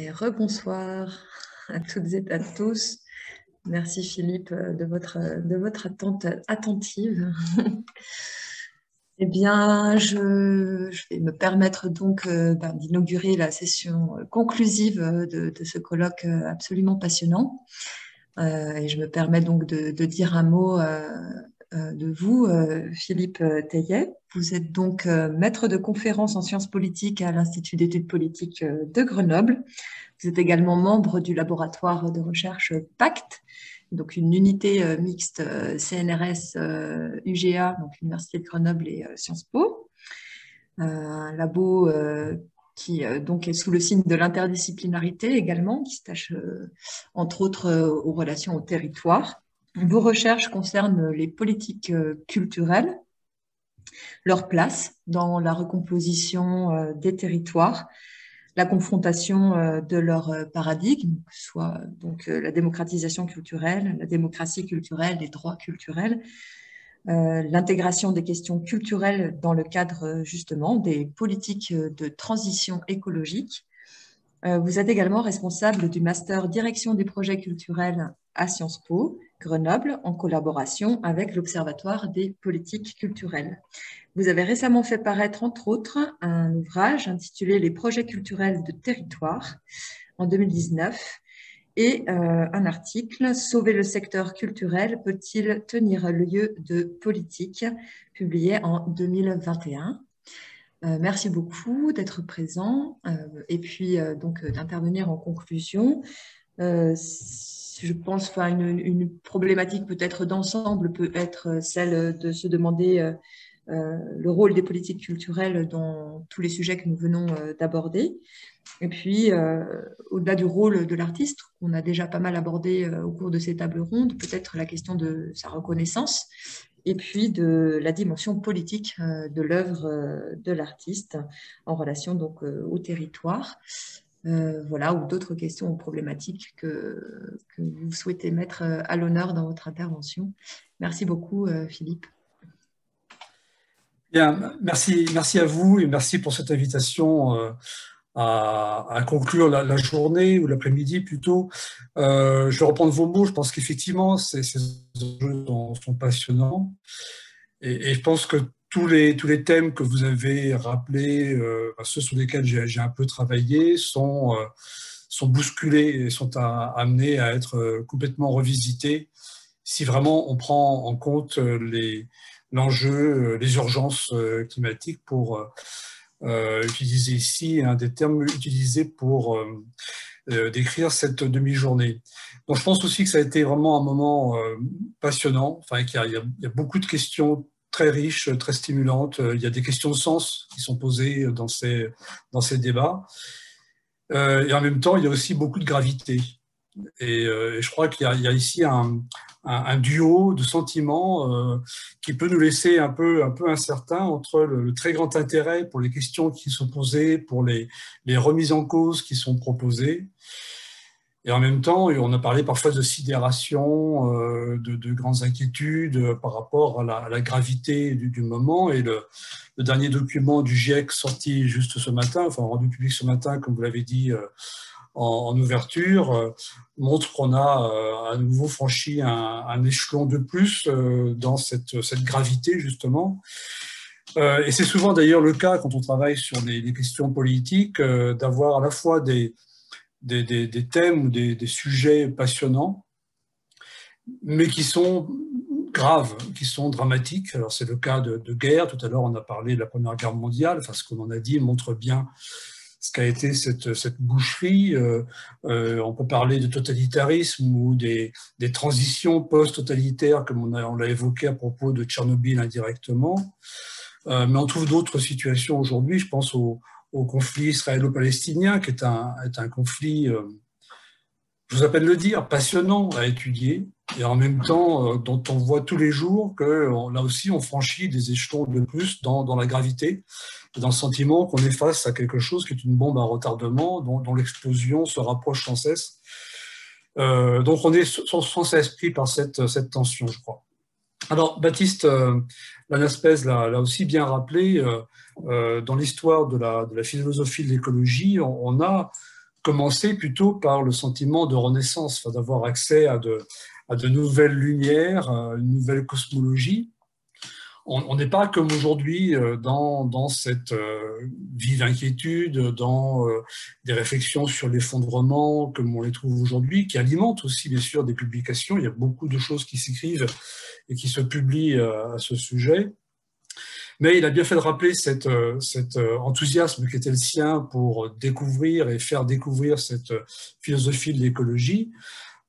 Et rebonsoir à toutes et à tous. Merci Philippe de votre attente attentive. Eh bien, je vais me permettre donc d'inaugurer la session conclusive de ce colloque absolument passionnant. Et je me permets donc de dire un mot de vous, Philippe Teillet. Vous êtes donc maître de conférence en sciences politiques à l'Institut d'études politiques de Grenoble. Vous êtes également membre du laboratoire de recherche PACT, donc une unité mixte CNRS-UGA, donc l'Université de Grenoble et Sciences Po. Un labo qui donc est sous le signe de l'interdisciplinarité également, qui s'attache entre autres aux relations au territoire. Vos recherches concernent les politiques culturelles, leur place dans la recomposition des territoires, la confrontation de leur paradigme, que ce soit donc la démocratisation culturelle, la démocratie culturelle, les droits culturels, l'intégration des questions culturelles dans le cadre justement des politiques de transition écologique. Vous êtes également responsable du master direction des projets culturels à Sciences Po, Grenoble, en collaboration avec l'Observatoire des politiques culturelles. Vous avez récemment fait paraître, entre autres, un ouvrage intitulé « Les projets culturels de territoire » en 2019 et un article « Sauver le secteur culturel peut-il tenir lieu de politique » publié en 2021. Merci beaucoup d'être présent et puis donc d'intervenir en conclusion. Je pense une problématique peut-être d'ensemble peut être celle de se demander le rôle des politiques culturelles dans tous les sujets que nous venons d'aborder. Et puis, au-delà du rôle de l'artiste, qu'on a déjà pas mal abordé au cours de ces tables rondes, peut-être la question de sa reconnaissance, et puis de la dimension politique de l'œuvre de l'artiste en relation donc au territoire. Voilà, ou d'autres questions ou problématiques que vous souhaitez mettre à l'honneur dans votre intervention. Merci beaucoup, Philippe. Bien, merci à vous et merci pour cette invitation à conclure la journée ou l'après-midi plutôt. Je vais reprendre vos mots. Je pense qu'effectivement, ces enjeux sont passionnants et je pense que tous les thèmes que vous avez rappelés, ceux sur lesquels j'ai un peu travaillé, sont bousculés et sont amenés à être complètement revisités si vraiment on prend en compte l'enjeu, les urgences climatiques pour utiliser ici un des termes utilisés pour décrire cette demi-journée. Donc je pense aussi que ça a été vraiment un moment passionnant, enfin qu'il y a beaucoup de questions très riches, très stimulantes. Il y a des questions de sens qui sont posées dans ces débats. Et en même temps, il y a aussi beaucoup de gravité. Et je crois qu'il y a ici un duo de sentiments qui peut nous laisser un peu incertains entre le très grand intérêt pour les questions qui sont posées, pour les remises en cause qui sont proposées. Et en même temps, on a parlé parfois de sidération, de grandes inquiétudes par rapport à la gravité du moment. Et le dernier document du GIEC sorti juste ce matin, enfin rendu public ce matin, comme vous l'avez dit, en ouverture, montre qu'on a à nouveau franchi un échelon de plus dans cette gravité, justement. Et c'est souvent d'ailleurs le cas quand on travaille sur les questions politiques, d'avoir à la fois des thèmes ou des sujets passionnants, mais qui sont graves, qui sont dramatiques. Alors c'est le cas de guerre. Tout à l'heure, on a parlé de la Première Guerre mondiale. Enfin, ce qu'on en a dit montre bien ce qu'a été cette boucherie. On peut parler de totalitarisme ou des transitions post-totalitaires, comme on l'a évoqué à propos de Tchernobyl indirectement. Mais on trouve d'autres situations aujourd'hui. Je pense au conflit israélo-palestinien, qui est un conflit, je vous appelle le dire, passionnant à étudier, et en même temps dont on voit tous les jours que là aussi on franchit des échelons de plus dans la gravité, et dans le sentiment qu'on est face à quelque chose qui est une bombe à retardement, dont l'explosion se rapproche sans cesse. Donc on est sans cesse pris par cette tension, je crois. Alors Baptiste Lanaspez l'a aussi bien rappelé, dans l'histoire de la philosophie de l'écologie, on a commencer plutôt par le sentiment de renaissance, enfin, d'avoir accès à de nouvelles lumières, à une nouvelle cosmologie. On n'est pas comme aujourd'hui dans cette vive inquiétude, dans des réflexions sur l'effondrement comme on les trouve aujourd'hui, qui alimentent aussi bien sûr des publications. Il y a beaucoup de choses qui s'écrivent et qui se publient à ce sujet. Mais il a bien fait de rappeler cet enthousiasme qui était le sien pour découvrir et faire découvrir cette philosophie de l'écologie.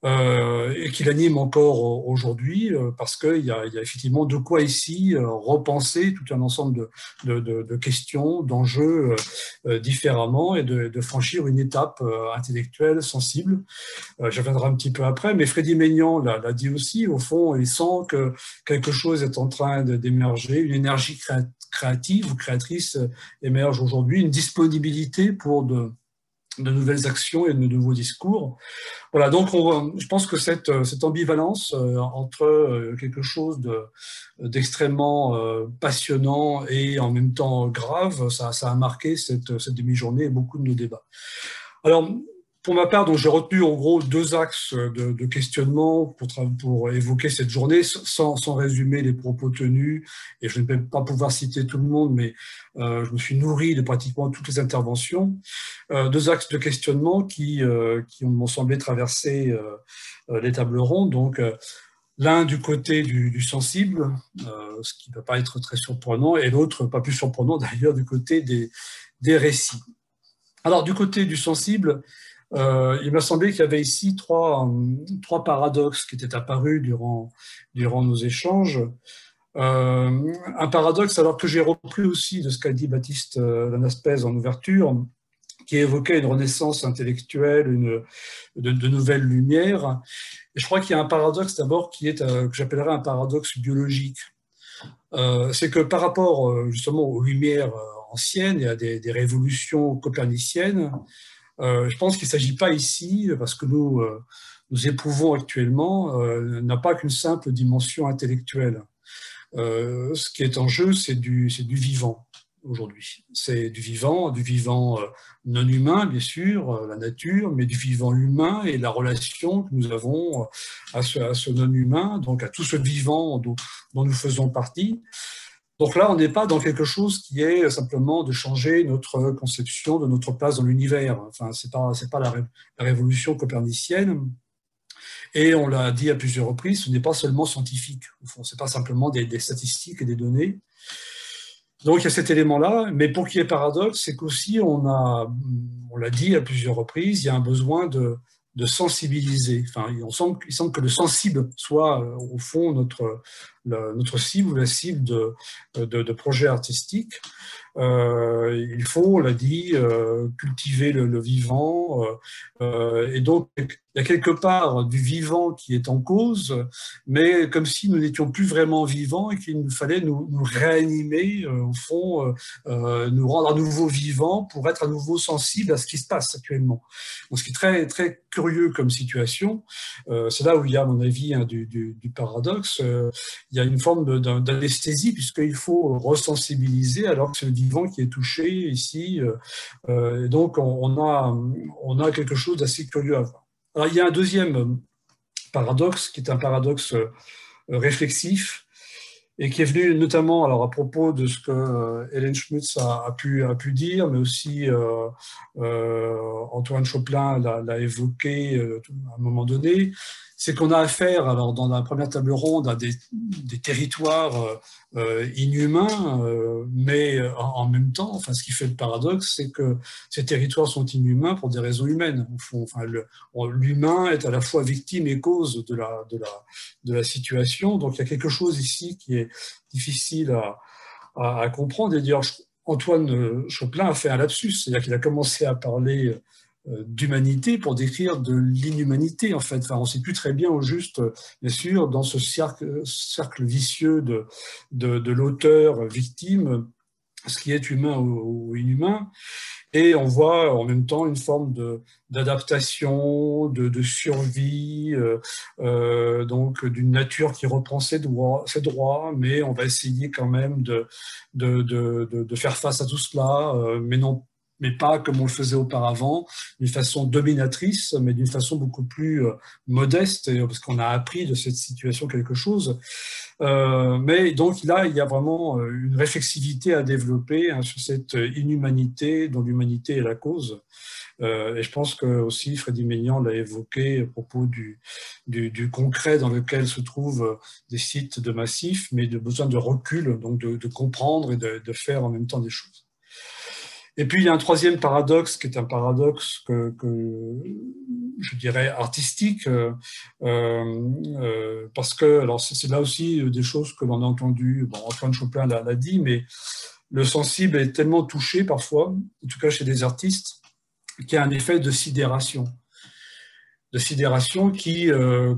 Et qui l'anime encore aujourd'hui, parce qu'il y a effectivement de quoi ici repenser tout un ensemble de questions, d'enjeux différemment et de franchir une étape intellectuelle sensible. Je reviendrai un petit peu après, mais Freddy Maignan l'a dit aussi, au fond, il sent que quelque chose est en train d'émerger, une énergie créative ou créatrice émerge aujourd'hui, une disponibilité pour de nouvelles actions et de nouveaux discours. Voilà, donc je pense que cette ambivalence entre quelque chose d'extrêmement passionnant et en même temps grave, ça a marqué cette demi-journée et beaucoup de nos débats. Alors, pour ma part, donc j'ai retenu en gros 2 axes de questionnement pour évoquer cette journée, sans résumer les propos tenus, et je ne vais pas pouvoir citer tout le monde, mais je me suis nourri de pratiquement toutes les interventions. 2 axes de questionnement qui m'ont semblé traverser les tables rondes. Donc, l'un du côté du sensible, ce qui ne va pas être très surprenant, et l'autre, pas plus surprenant d'ailleurs, du côté des récits. Alors, du côté du sensible, il m'a semblé qu'il y avait ici trois paradoxes qui étaient apparus durant nos échanges. Un paradoxe, alors que j'ai repris aussi de ce qu'a dit Baptiste Lanaspez en ouverture, qui évoquait une renaissance intellectuelle, de nouvelles lumières. Et je crois qu'il y a un paradoxe d'abord qui est que j'appellerais un paradoxe biologique. C'est que par rapport justement aux lumières anciennes et à des révolutions coperniciennes, je pense qu'il ne s'agit pas ici, parce que nous éprouvons actuellement, n'a pas qu'une simple dimension intellectuelle. Ce qui est en jeu, c'est du vivant aujourd'hui. C'est du vivant non humain, bien sûr, la nature, mais du vivant humain et la relation que nous avons à ce non humain, donc à tout ce vivant dont nous faisons partie. Donc là, on n'est pas dans quelque chose qui est simplement de changer notre conception de notre place dans l'univers. Enfin, c'est pas la révolution copernicienne. Et on l'a dit à plusieurs reprises, ce n'est pas seulement scientifique. Au fond, c'est pas simplement des statistiques et des données. Donc il y a cet élément-là, mais pour qu'il y ait paradoxe, c'est qu'aussi on l'a dit à plusieurs reprises, il y a un besoin de sensibiliser. Enfin, il semble que le sensible soit au fond notre cible ou la cible de projets artistiques. Il faut, on l'a dit, cultiver le vivant. Et donc, il y a quelque part du vivant qui est en cause, mais comme si nous n'étions plus vraiment vivants et qu'il nous fallait nous réanimer, au fond, nous rendre à nouveau vivants pour être à nouveau sensibles à ce qui se passe actuellement. Donc, ce qui est très, très curieux comme situation, c'est là où il y a, à mon avis, du paradoxe. Il y a une forme d'anesthésie, puisqu'il faut resensibiliser alors que c'est le vivant qui est touché ici. Donc, on a quelque chose d'assez curieux à voir. Alors, il y a un deuxième paradoxe, qui est un paradoxe réflexif, et qui est venu notamment alors, à propos de ce que Hélène Schmutz a pu dire, mais aussi Antoine Choplin l'a évoqué à un moment donné, c'est qu'on a affaire, alors dans la première table ronde, à des territoires inhumains, mais en même temps, enfin, ce qui fait le paradoxe, c'est que ces territoires sont inhumains pour des raisons humaines. Enfin, l'humain est à la fois victime et cause de la situation. Donc il y a quelque chose ici qui est difficile à comprendre. Et d'ailleurs, Antoine Choplin a fait un lapsus, c'est-à-dire qu'il a commencé à parler d'humanité pour décrire de l'inhumanité, en fait. Enfin, on ne sait plus très bien au juste, bien sûr, dans ce cercle vicieux de l'auteur victime, ce qui est humain ou inhumain. Et on voit en même temps une forme d'adaptation, de survie, donc d'une nature qui reprend ses droits, mais on va essayer quand même de faire face à tout cela, mais mais pas comme on le faisait auparavant, d'une façon dominatrice, mais d'une façon beaucoup plus modeste, parce qu'on a appris de cette situation quelque chose. Mais donc là, il y a vraiment une réflexivité à développer hein, sur cette inhumanité dont l'humanité est la cause. Et je pense que aussi Freddy Maignan l'a évoqué à propos du concret dans lequel se trouvent des sites de massifs, mais de besoin de recul, donc de comprendre et de faire en même temps des choses. Et puis il y a un troisième paradoxe qui est un paradoxe que je dirais artistique, parce que alors c'est là aussi des choses que l'on a entendues. Bon, Antoine Chopin l'a dit, mais le sensible est tellement touché parfois, en tout cas chez des artistes, qui a un effet de sidération qui,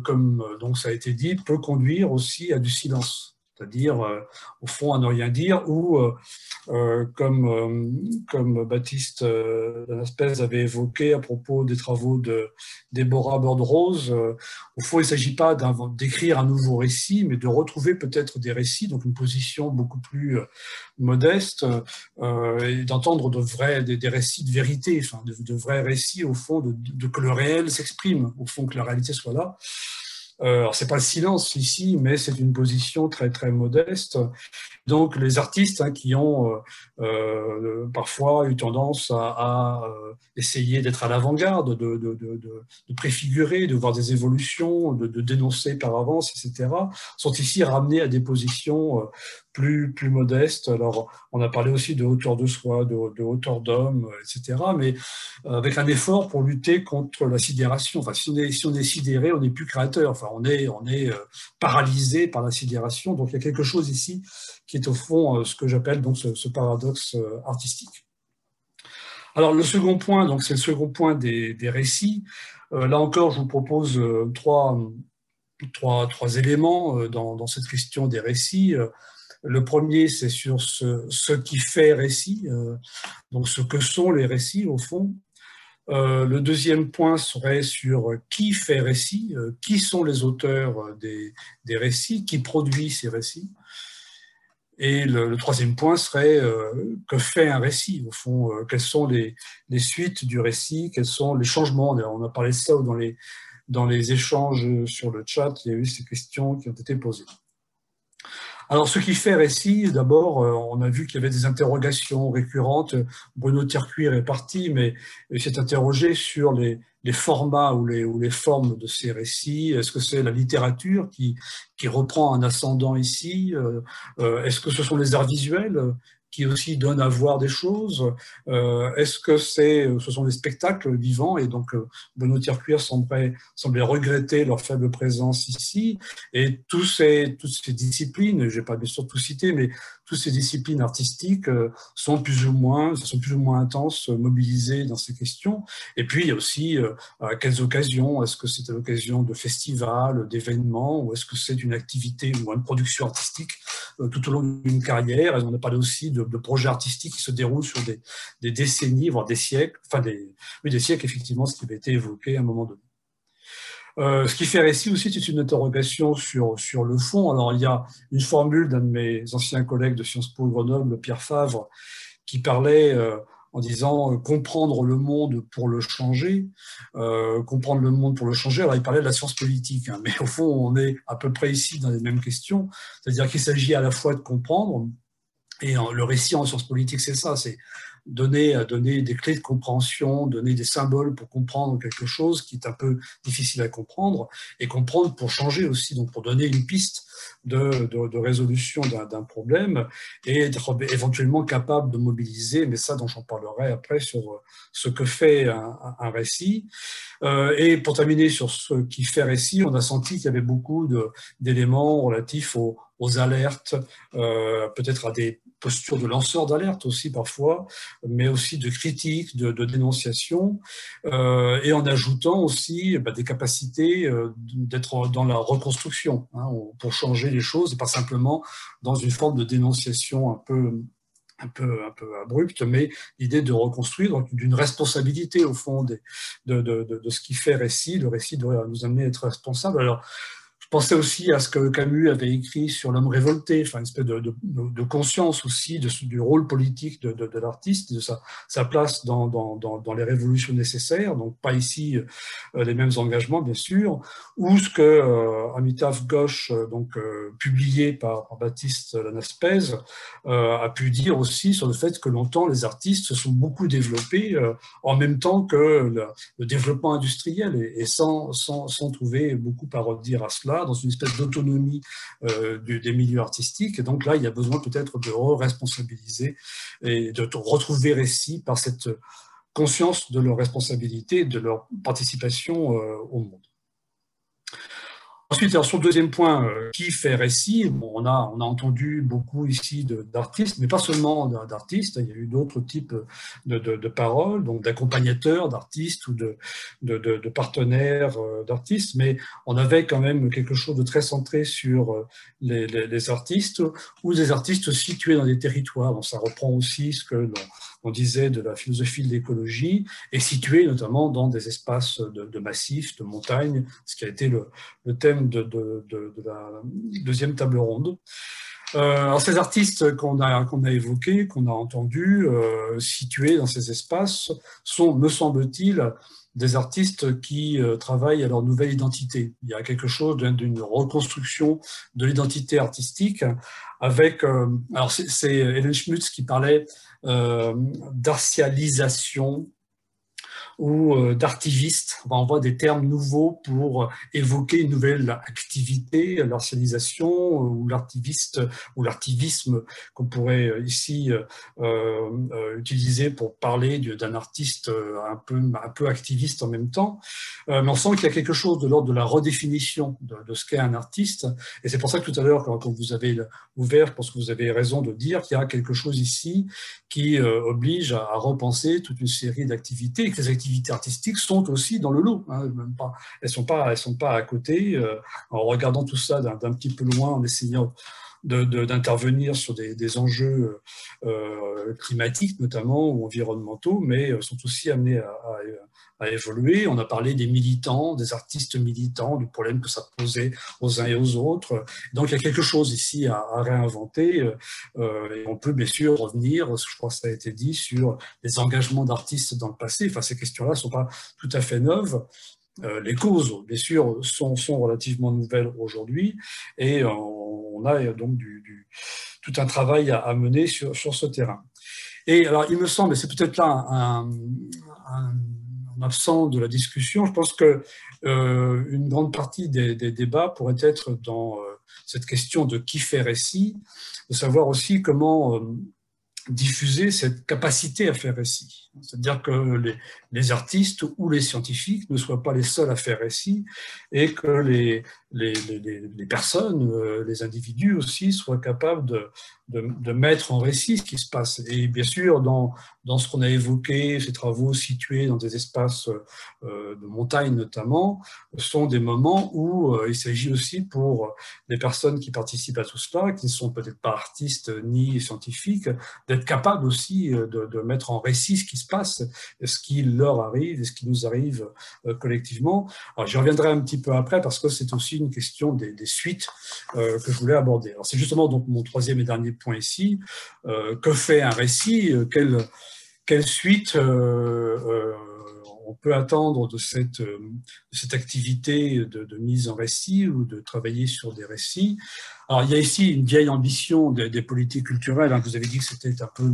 comme donc ça a été dit, peut conduire aussi à du silence, c'est-à-dire au fond à ne rien dire, ou comme Baptiste Lanaspez avait évoqué à propos des travaux de Deborah Bird-Rose, au fond il ne s'agit pas d'écrire un nouveau récit, mais de retrouver peut-être des récits, donc une position beaucoup plus modeste, et d'entendre des récits de vérité, enfin, de vrais récits au fond, que le réel s'exprime, au fond que la réalité soit là. Alors c'est pas le silence ici, mais c'est une position très très modeste. Donc les artistes hein, qui ont parfois eu tendance à essayer d'être à l'avant-garde, de préfigurer, de voir des évolutions, de dénoncer par avance, etc., sont ici ramenés à des positions plus modestes. Alors on a parlé aussi de hauteur de soi, de hauteur d'homme, etc., mais avec un effort pour lutter contre la sidération. Enfin, si on est sidéré, on n'est plus créateur. Enfin, on est paralysé par la sidération. Donc il y a quelque chose ici qui est au fond ce que j'appelle donc ce paradoxe artistique. Alors le second point, donc c'est le second point des récits. Là encore, je vous propose trois éléments dans cette question des récits. Le premier, c'est sur ce qui fait récit, donc ce que sont les récits au fond. Le deuxième point serait sur qui fait récit, qui sont les auteurs des récits, qui produit ces récits. Et le troisième point serait que fait un récit, au fond, quelles sont les suites du récit, quels sont les changements. On a parlé de ça dans les échanges sur le chat, il y a eu ces questions qui ont été posées. Alors, ce qui fait récit, d'abord, on a vu qu'il y avait des interrogations récurrentes. Bruno Tercuir est parti, mais il s'est interrogé sur les formats ou les formes de ces récits. Est-ce que c'est la littérature qui reprend un ascendant ici? Est-ce que ce sont les arts visuels qui aussi donnent à voir des choses? Est-ce que ce sont des spectacles vivants? Et donc, Bruno Tercuir semblait regretter leur faible présence ici. Et toutes ces disciplines, je n'ai pas bien sûr tout cité, mais toutes ces disciplines artistiques sont plus ou moins intenses, mobilisées dans ces questions. Et puis, il y a aussi à quelles occasions? Est-ce que c'est à l'occasion de festivals, d'événements, ou est-ce que c'est une activité ou une production artistique tout au long d'une carrière? Et on a parlé aussi de projets artistiques qui se déroulent sur des décennies, voire des siècles, des siècles, effectivement, ce qui avait été évoqué à un moment donné. Ce qui fait récit aussi, c'est une interrogation sur le fond. Alors, il y a une formule d'un de mes anciens collègues de Sciences Po Grenoble, Pierre Favre, qui parlait en disant comprendre le monde pour le changer. Comprendre le monde pour le changer, alors il parlait de la science politique, hein, mais au fond, on est à peu près ici dans les mêmes questions, c'est-à-dire qu'il s'agit à la fois de comprendre, et le récit en sciences politiques, c'est ça, c'est donner des clés de compréhension, donner des symboles pour comprendre quelque chose qui est un peu difficile à comprendre, et comprendre pour changer aussi, donc pour donner une piste de résolution d'un problème, et être éventuellement capable de mobiliser, mais ça dont j'en parlerai après, sur ce que fait un récit. Et pour terminer sur ce qui fait récit, on a senti qu'il y avait beaucoup d'éléments relatifs aux alertes, peut-être à des postures de lanceurs d'alerte aussi parfois, mais aussi de critique, de dénonciation, et en ajoutant aussi des capacités d'être dans la reconstruction, hein, pour changer les choses, et pas simplement dans une forme de dénonciation un peu abrupte, mais l'idée de reconstruire, donc d'une responsabilité au fond de ce qui fait récit. Le récit doit nous amener à être responsable. Alors, je pensais aussi à ce que Camus avait écrit sur l'homme révolté, enfin une espèce de conscience aussi du rôle politique de l'artiste, de sa place dans les révolutions nécessaires, donc pas ici les mêmes engagements bien sûr, ou ce que Amitav Ghosh, publié par Baptiste Lanaspez, a pu dire aussi sur le fait que longtemps les artistes se sont beaucoup développés en même temps que le développement industriel, et sans trouver beaucoup à redire à cela, dans une espèce d'autonomie des milieux artistiques. Et donc là, il y a besoin peut-être de responsabiliser et de retrouver récit par cette conscience de leur responsabilité et de leur participation au monde. Ensuite, alors sur le deuxième point, qui fait récit, bon, on a entendu beaucoup ici d'artistes, mais pas seulement d'artistes, il y a eu d'autres types de paroles, donc d'accompagnateurs d'artistes ou de partenaires d'artistes, mais on avait quand même quelque chose de très centré sur les artistes, ou des artistes situés dans des territoires. Donc ça reprend aussi ce que on disait de la philosophie de l'écologie, et situés notamment dans des espaces de massifs, de montagnes, ce qui a été le thème de la deuxième table ronde. Alors ces artistes qu'on a évoqués, qu'on a entendus, situés dans ces espaces, sont, me semble-t-il, des artistes qui travaillent à leur nouvelle identité. Il y a quelque chose d'une reconstruction de l'identité artistique avec... alors c'est Hélène Schmutz qui parlait d'artialisation ou d'artiviste. On voit des termes nouveaux pour évoquer une nouvelle activité, l'artialisation ou l'artiviste ou l'artivisme qu'on pourrait ici utiliser pour parler d'un artiste un peu activiste en même temps. Mais on sent qu'il y a quelque chose de l'ordre de la redéfinition de ce qu'est un artiste. Et c'est pour ça que tout à l'heure, quand vous avez ouvert, je pense que vous avez raison de dire qu'il y a quelque chose ici qui oblige à repenser toute une série d'activités, et que les activités artistiques sont aussi dans le lot. Hein, même pas, elles sont pas à côté. En regardant tout ça d'un petit peu loin, en essayant d'intervenir sur des enjeux climatiques notamment ou environnementaux, mais sont aussi amenés à évoluer. On a parlé des militants, des artistes militants, du problème que ça posait aux uns et aux autres. Donc il y a quelque chose ici à réinventer. Et on peut bien sûr revenir, je crois que ça a été dit, sur les engagements d'artistes dans le passé. Enfin, ces questions-là ne sont pas tout à fait neuves. Les causes, bien sûr, sont relativement nouvelles aujourd'hui, et on a donc tout un travail à mener sur ce terrain. Et alors, il me semble, et c'est peut-être là un absent de la discussion, je pense que une grande partie des débats pourrait être dans cette question de qui fait récit, de savoir aussi comment diffuser cette capacité à faire récit. C'est-à-dire que les artistes ou les scientifiques ne soient pas les seuls à faire récit, et que les personnes, les individus aussi, soient capables de mettre en récit ce qui se passe. Et bien sûr, dans ce qu'on a évoqué, ces travaux situés dans des espaces de montagne notamment, sont des moments où il s'agit aussi pour les personnes qui participent à tout cela, qui ne sont peut-être pas artistes ni scientifiques, d'être capables aussi de mettre en récit ce qui se passe, ce qui leur arrive et ce qui nous arrive collectivement. Alors, j'y reviendrai un petit peu après parce que c'est aussi une question des suites que je voulais aborder. Alors, c'est justement donc mon troisième et dernier point ici. Que fait un récit? Quelle suite on peut attendre de cette activité de mise en récit ou de travailler sur des récits? Alors, il y a ici une vieille ambition des politiques culturelles. Hein. Vous avez dit que c'était un peu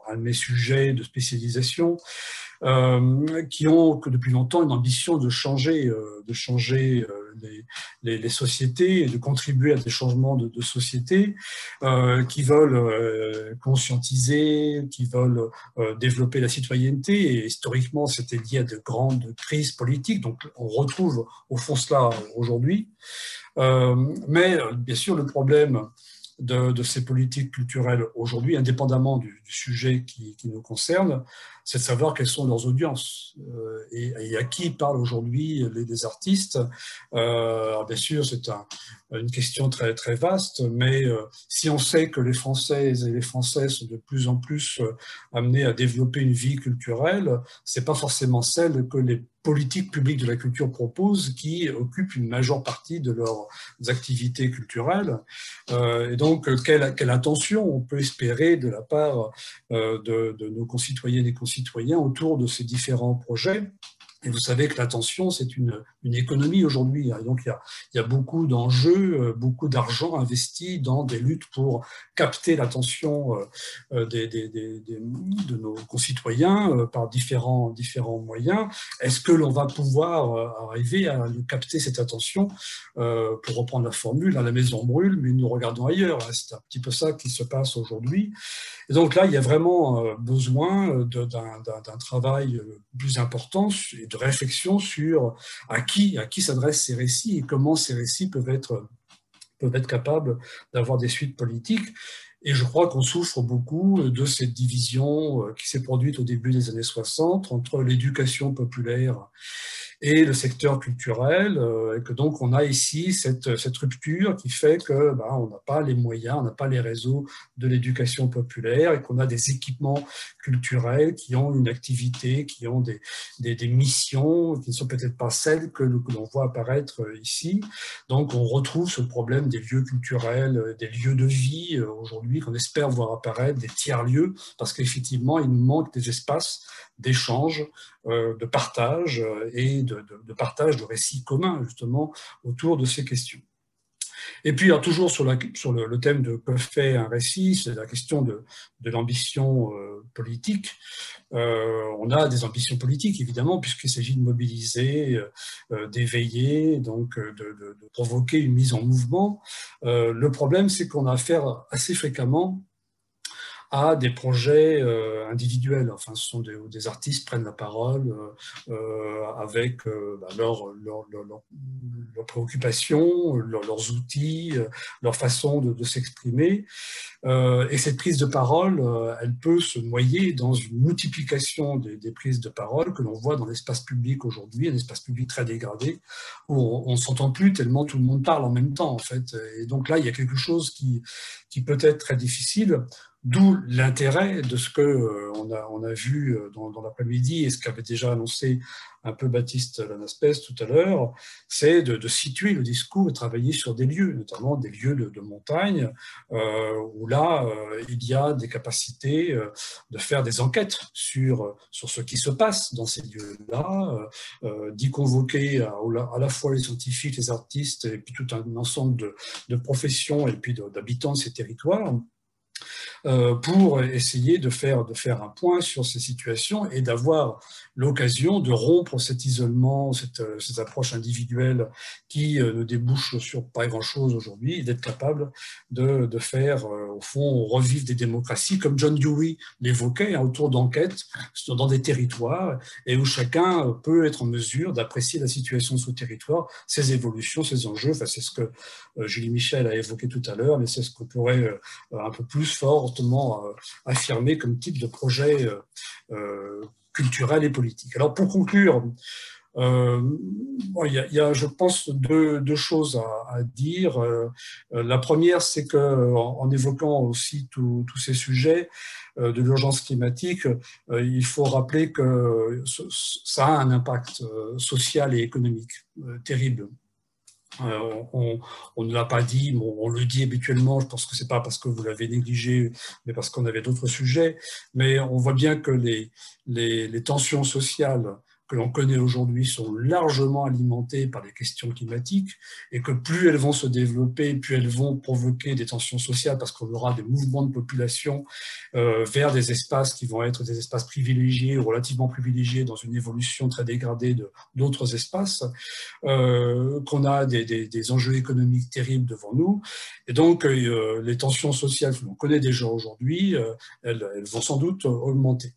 un de mes sujets de spécialisation, qui ont que depuis longtemps une ambition de changer les sociétés et de contribuer à des changements de société, qui veulent conscientiser, qui veulent développer la citoyenneté. Et historiquement, c'était lié à de grandes crises politiques. Donc, on retrouve au fond cela aujourd'hui. Mais bien sûr, le problème de ces politiques culturelles aujourd'hui, indépendamment du sujet qui nous concerne, c'est de savoir quelles sont leurs audiences et à qui parlent aujourd'hui les artistes. Alors bien sûr, c'est une question très, très vaste, mais si on sait que les Françaises et les Français sont de plus en plus amenés à développer une vie culturelle, c'est pas forcément celle que les politiques publiques de la culture proposent qui occupent une majeure partie de leurs activités culturelles. Et donc, quelle attention on peut espérer de la part de nos concitoyennes et concitoyens autour de ces différents projets? Et vous savez que l'attention, c'est une économie aujourd'hui. Donc, il y a beaucoup d'enjeux, beaucoup d'argent investi dans des luttes pour capter l'attention de nos concitoyens par différents moyens. Est-ce que l'on va pouvoir arriver à capter cette attention, pour reprendre la formule, à la maison brûle, mais nous regardons ailleurs. C'est un petit peu ça qui se passe aujourd'hui. Et donc là, il y a vraiment besoin d'un travail plus important et de réflexion sur à qui s'adressent ces récits et comment ces récits peuvent être capables d'avoir des suites politiques. Et je crois qu'on souffre beaucoup de cette division qui s'est produite au début des années 60 entre l'éducation populaire et le secteur culturel, et que donc on a ici cette rupture qui fait que on n'a pas les moyens, on n'a pas les réseaux de l'éducation populaire, et qu'on a des équipements culturels qui ont une activité, qui ont des missions qui ne sont peut-être pas celles que l'on voit apparaître ici. Donc on retrouve ce problème des lieux culturels, des lieux de vie aujourd'hui qu'on espère voir apparaître, des tiers-lieux, parce qu'effectivement il nous manque des espaces d'échange, de partage et de partage de récits communs justement autour de ces questions. Et puis, alors, toujours sur le thème de que fait un récit, c'est la question de l'ambition politique. On a des ambitions politiques, évidemment, puisqu'il s'agit de mobiliser, d'éveiller, donc de provoquer une mise en mouvement. Le problème, c'est qu'on a affaire assez fréquemment à des projets individuels. Enfin, ce sont des artistes prennent la parole avec leurs préoccupations, leurs outils, leur façon de s'exprimer. Et cette prise de parole, elle peut se noyer dans une multiplication des prises de parole que l'on voit dans l'espace public aujourd'hui, un espace public très dégradé, où on ne s'entend plus tellement tout le monde parle en même temps, en fait. Et donc là, il y a quelque chose qui peut être très difficile. D'où l'intérêt de ce qu'on a vu dans l'après-midi et ce qu'avait déjà annoncé un peu Baptiste Lanaspès tout à l'heure, c'est de situer le discours et travailler sur des lieux, notamment des lieux de montagne, où là, il y a des capacités de faire des enquêtes sur ce qui se passe dans ces lieux-là, d'y convoquer à la fois les scientifiques, les artistes, et puis tout un ensemble de professions et puis d'habitants de ces territoires, pour essayer de faire un point sur ces situations et d'avoir l'occasion de rompre cet isolement, cette approche individuelle qui ne débouche sur pas grand-chose aujourd'hui, et d'être capable de faire, au fond, revivre des démocraties, comme John Dewey l'évoquait, autour d'enquêtes dans des territoires, et où chacun peut être en mesure d'apprécier la situation de son territoire, ses évolutions, ses enjeux. Enfin, c'est ce que Julie Michel a évoqué tout à l'heure, mais c'est ce qu'on pourrait un peu plus fortement affirmé comme type de projet culturel et politique. Alors pour conclure, il y a, je pense, deux choses à dire. La première, c'est qu'en évoquant aussi tous ces sujets de l'urgence climatique, il faut rappeler que ça a un impact social et économique terrible. On ne l'a pas dit, mais on le dit habituellement. Je pense que c'est pas parce que vous l'avez négligé, mais parce qu'on avait d'autres sujets. Mais on voit bien que les tensions sociales que l'on connaît aujourd'hui sont largement alimentées par les questions climatiques, et que plus elles vont se développer, plus elles vont provoquer des tensions sociales, parce qu'on aura des mouvements de population vers des espaces qui vont être des espaces privilégiés ou relativement privilégiés dans une évolution très dégradée d'autres espaces, qu'on a des enjeux économiques terribles devant nous. Et donc, les tensions sociales que l'on connaît déjà aujourd'hui, elles vont sans doute augmenter.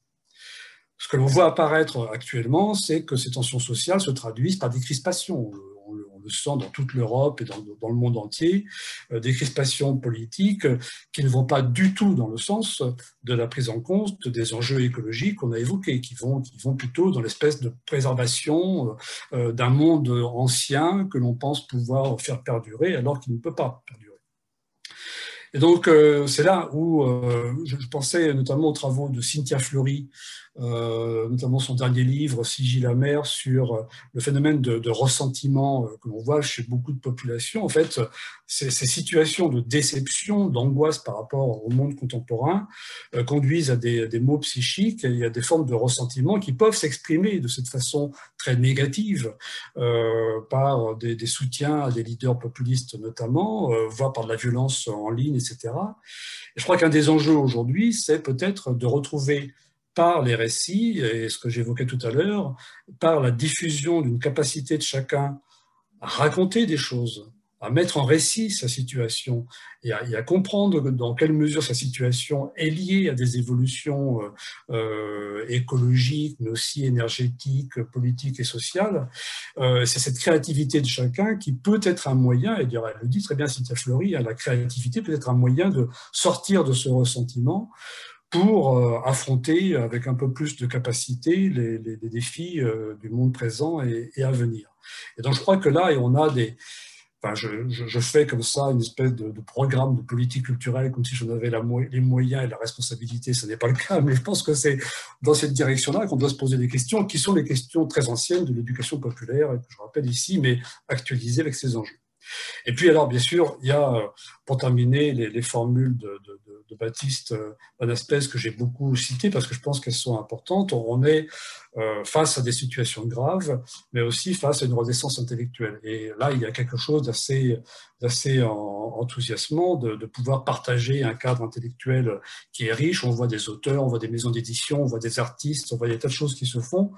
Ce que l'on voit apparaître actuellement, c'est que ces tensions sociales se traduisent par des crispations. On le sent dans toute l'Europe et dans le monde entier, des crispations politiques qui ne vont pas du tout dans le sens de la prise en compte des enjeux écologiques qu'on a évoqués, qui vont plutôt dans l'espèce de préservation d'un monde ancien que l'on pense pouvoir faire perdurer alors qu'il ne peut pas perdurer. Et donc, c'est là où je pensais notamment aux travaux de Cynthia Fleury, notamment son dernier livre, Sigil amer, sur le phénomène de ressentiment que l'on voit chez beaucoup de populations. En fait, ces situations de déception, d'angoisse par rapport au monde contemporain conduisent à des maux psychiques et à des formes de ressentiment qui peuvent s'exprimer de cette façon très négative par des soutiens à des leaders populistes notamment, voire par de la violence en ligne, etc. Et je crois qu'un des enjeux aujourd'hui, c'est peut-être de retrouver par les récits, et ce que j'évoquais tout à l'heure, par la diffusion d'une capacité de chacun à raconter des choses, à mettre en récit sa situation et à comprendre dans quelle mesure sa situation est liée à des évolutions écologiques, mais aussi énergétiques, politiques et sociales. C'est cette créativité de chacun qui peut être un moyen, et elle le dit très bien Cynthia Fleury, la créativité peut être un moyen de sortir de ce ressentiment pour affronter avec un peu plus de capacité les défis du monde présent et à venir. Et donc je crois que là, on a enfin, je fais comme ça une espèce de programme de politique culturelle comme si j'en avais les moyens et la responsabilité. Ce n'est pas le cas, mais je pense que c'est dans cette direction-là qu'on doit se poser des questions qui sont les questions très anciennes de l'éducation populaire, que je rappelle ici, mais actualisées avec ces enjeux. Et puis alors, bien sûr, il y a, pour terminer, les formules de Baptiste Van Aspes que j'ai beaucoup citées parce que je pense qu'elles sont importantes. On est face à des situations graves, mais aussi face à une renaissance intellectuelle. Et là, il y a quelque chose d'assez enthousiasmant de pouvoir partager un cadre intellectuel qui est riche. On voit des auteurs, on voit des maisons d'édition, on voit des artistes, on voit des tas de choses qui se font.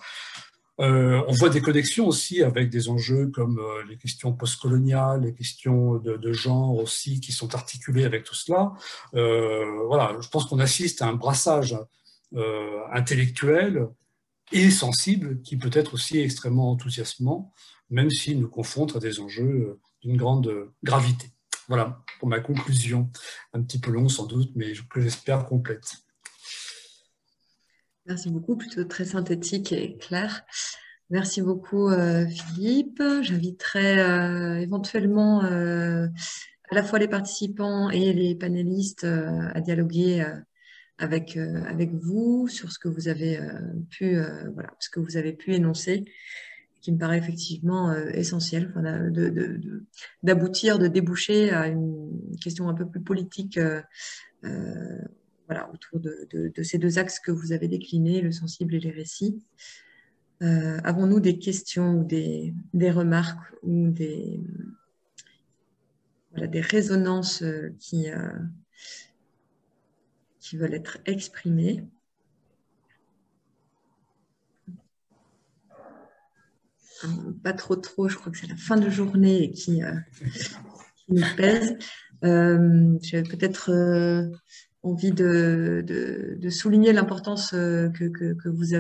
On voit des connexions aussi avec des enjeux comme les questions postcoloniales, les questions de genre aussi qui sont articulées avec tout cela. Voilà, je pense qu'on assiste à un brassage intellectuel et sensible qui peut être aussi extrêmement enthousiasmant, même s'il nous confronte à des enjeux d'une grande gravité. Voilà pour ma conclusion, un petit peu longue sans doute, mais que j'espère complète. Merci beaucoup, plutôt très synthétique et clair. Merci beaucoup, Philippe. J'inviterai éventuellement à la fois les participants et les panélistes à dialoguer avec vous sur ce que vous avez ce que vous avez pu énoncer, qui me paraît effectivement essentiel, d'aboutir, de déboucher à une question un peu plus politique autour de ces deux axes que vous avez déclinés, le sensible et les récits. Avons-nous des questions ou des remarques ou des résonances qui veulent être exprimées? Pas trop, je crois que c'est la fin de journée et qui nous pèse. J'avais peut-être envie de souligner l'importance que vous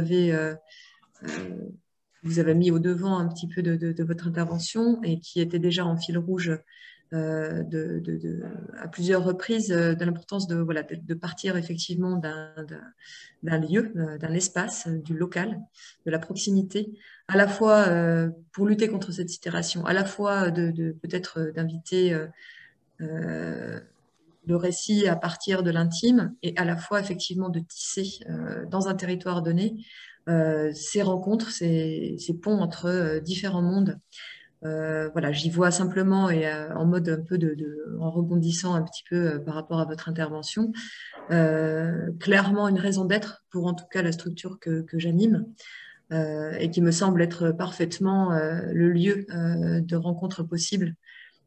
avez mis au devant un petit peu de votre intervention et qui était déjà en fil rouge à plusieurs reprises de l'importance de partir effectivement d'un lieu, d'un espace, du local, de la proximité, à la fois pour lutter contre cette sidération, à la fois peut-être d'inviter le récit à partir de l'intime et à la fois effectivement de tisser dans un territoire donné ces rencontres, ces ponts entre différents mondes. J'y vois simplement et en mode un peu en rebondissant un petit peu par rapport à votre intervention, clairement une raison d'être pour en tout cas la structure que j'anime et qui me semble être parfaitement le lieu de rencontre possible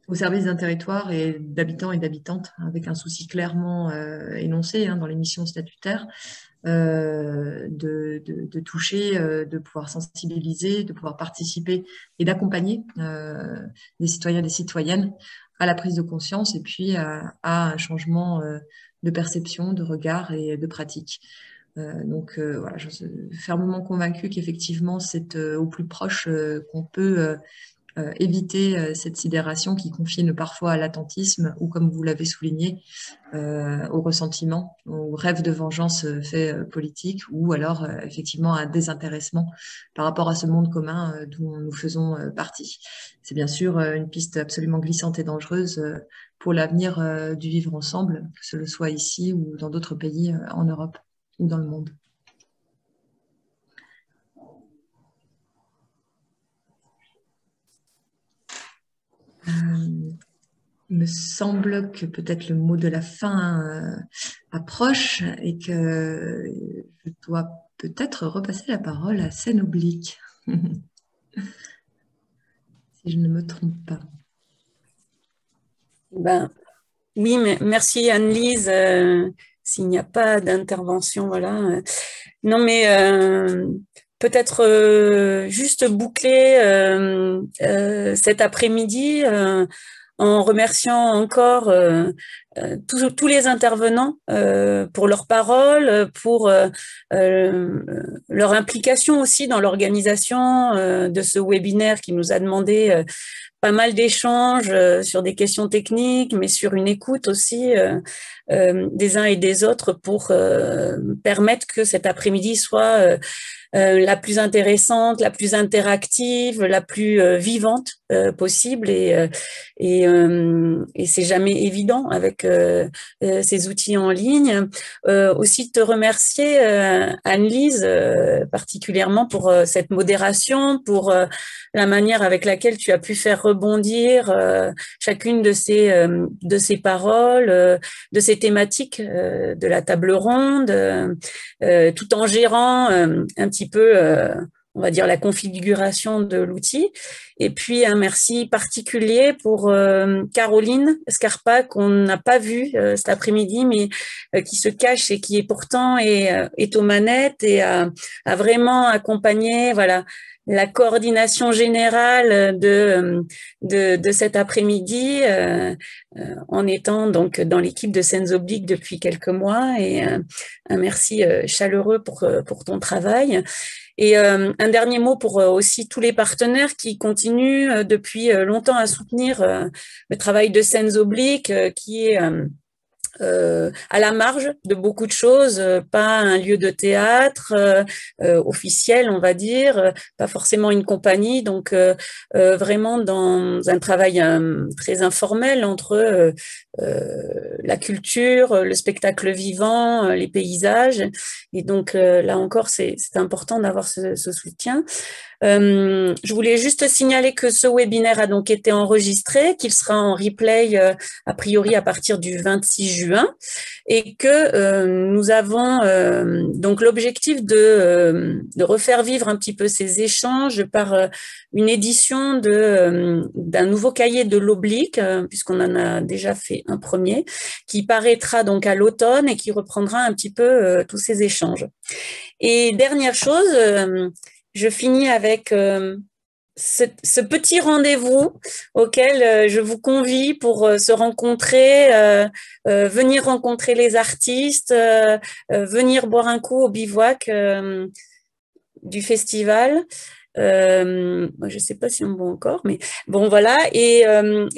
au service d'un territoire et d'habitants et d'habitantes, avec un souci clairement énoncé dans les missions statutaires, de toucher, de pouvoir sensibiliser, de pouvoir participer et d'accompagner des citoyens et des citoyennes à la prise de conscience et puis à un changement de perception, de regard et de pratique. Je suis fermement convaincue qu'effectivement, c'est au plus proche qu'on peut éviter cette sidération qui confine parfois à l'attentisme ou, comme vous l'avez souligné, au ressentiment, au rêve de vengeance fait politique ou alors effectivement à un désintéressement par rapport à ce monde commun dont nous faisons partie. C'est bien sûr une piste absolument glissante et dangereuse pour l'avenir du vivre ensemble, que ce soit ici ou dans d'autres pays en Europe ou dans le monde. il me semble que peut-être le mot de la fin approche et que je dois peut-être repasser la parole à Scène Oblique, si je ne me trompe pas. Ben, oui, mais merci Anne-Lise. S'il n'y a pas d'intervention, voilà. Non, mais peut-être juste boucler cet après-midi en remerciant encore tous les intervenants pour leurs paroles, pour leur implication aussi dans l'organisation de ce webinaire qui nous a demandé pas mal d'échanges sur des questions techniques, mais sur une écoute aussi des uns et des autres pour permettre que cet après-midi soit la plus intéressante, la plus interactive, la plus vivante possible. Et c'est jamais évident avec ces outils en ligne. Aussi te remercier, Anne-Lise, particulièrement pour cette modération, pour la manière avec laquelle tu as pu faire rebondir chacune de ces paroles, de ces thématiques de la table ronde, tout en gérant un petit peu, on va dire, la configuration de l'outil. Et puis, un merci particulier pour Caroline Scarpa, qu'on n'a pas vue cet après-midi, mais qui se cache et qui est pourtant est aux manettes et a vraiment accompagné, voilà, la coordination générale de cet après-midi en étant donc dans l'équipe de Scènes Obliques depuis quelques mois, et un merci chaleureux pour ton travail. Et un dernier mot pour aussi tous les partenaires qui continuent depuis longtemps à soutenir le travail de Scènes Obliques, qui est à la marge de beaucoup de choses, pas un lieu de théâtre officiel, on va dire, pas forcément une compagnie, donc vraiment dans un travail très informel entre la culture, le spectacle vivant, les paysages. Et donc là encore, c'est important d'avoir ce soutien. Je voulais juste signaler que ce webinaire a donc été enregistré, qu'il sera en replay a priori à partir du 26 juin, et que nous avons donc l'objectif de refaire vivre un petit peu ces échanges par une édition d'un nouveau cahier de l'Oblique, puisqu'on en a déjà fait un premier, qui paraîtra donc à l'automne et qui reprendra un petit peu tous ces échanges. Et dernière chose, je finis avec ce petit rendez-vous auquel je vous convie pour se rencontrer, venir rencontrer les artistes, venir boire un coup au bivouac du festival. Je ne sais pas si on voit encore, mais bon, voilà. Et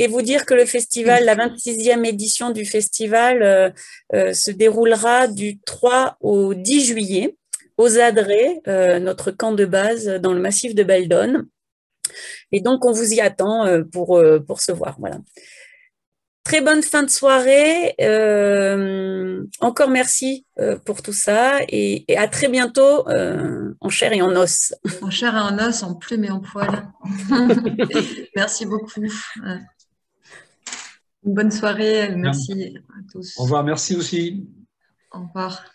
vous dire que le festival, la 26e édition du festival se déroulera du 3 au 10 juillet aux Adrets, notre camp de base dans le massif de Beldon. Et donc, on vous y attend pour se voir. Voilà. Très bonne fin de soirée. Encore merci pour tout ça et à très bientôt en chair et en os. En chair et en os, en plume et en poil. Merci beaucoup. Une bonne soirée. Merci à tous. Au revoir, merci aussi. Au revoir.